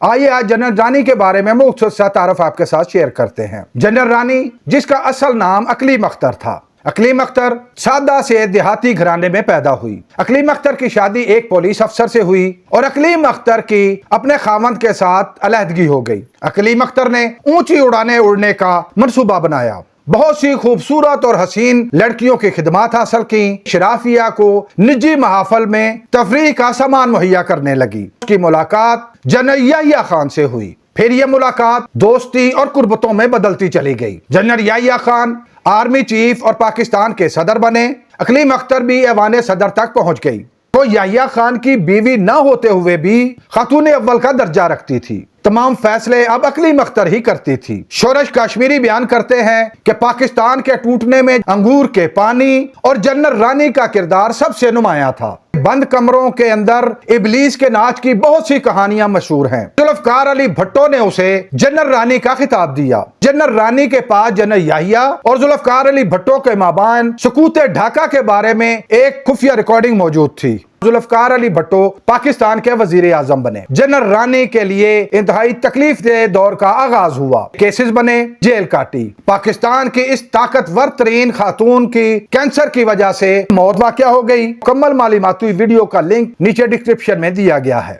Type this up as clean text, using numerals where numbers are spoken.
آئیے آج جنرل رانی کے بارے میں مختصر سا تعارف آپ کے ساتھ شیئر کرتے ہیں۔ جنرل رانی، جس کا اصل نام اقلیم اختر تھا۔ اقلیم اختر سادہ سے دیہاتی گھرانے میں پیدا ہوئی۔ اقلیم اختر کی شادی ایک پولیس افسر سے ہوئی اور اقلیم اختر کی اپنے خاوند کے ساتھ علیحدگی ہو گئی۔ اقلیم اختر نے اونچی اڑانے اڑنے کا منصوبہ بنایا، بہت سی خوبصورت اور حسین لڑکیوں کی خدمات حاصل کی، شرافیہ کو نجی محافل میں تفریح کا سامان مہیا کرنے لگی۔ اس کی ملاقات جنرل یحییٰ خان سے ہوئی، پھر یہ ملاقات دوستی اور قربتوں میں بدلتی چلی گئی۔ General Yahya Khan army chief اور پاکستان کے صدر بنے۔ اقلیم اختر بھی ایوان صدر تک پہنچ گئی۔ وہ یحییٰ خان کی بیوی نہ ہوتے ہوئے بھی خاتون اول کا درجہ رکھتی تھی۔ تمام فیصلے اب اقلیم اختر ہی کرتی تھی۔ شورش کشمیری بیان کرتے ہیں کہ پاکستان کے ٹوٹنے میں انگور کے پانی اور جنرل رانی کا کردار سب سے نمایاں تھا۔ بند کمروں کے اندر ابلیس کے ناچ کی بہت سی کہانیاں مشہور ہیں۔ ذوالفقار علی بھٹو نے اسے جنرل رانی کا خطاب دیا۔ جنرل رانی کے پاس جنرل یحییٰ اور ذوالفقار علی بھٹو کے مابین سکوت ڈھاکہ کے بارے میں ایک خفیہ ریکارڈنگ موجود تھی۔ ذوالفقار علی بھٹو پاکستان کے وزیر اعظم بنے۔ جنرل رانی کے لیے انتہائی تکلیف دہ دور کا آغاز ہوا۔ کیسز بنے، جیل کاٹی۔ پاکستان کی اس طاقتور ترین خاتون کی کینسر کی وجہ سے موت واقع ہو گئی۔ مکمل معلوماتی ویڈیو کا لنک نیچے ڈسکرپشن میں دیا گیا ہے۔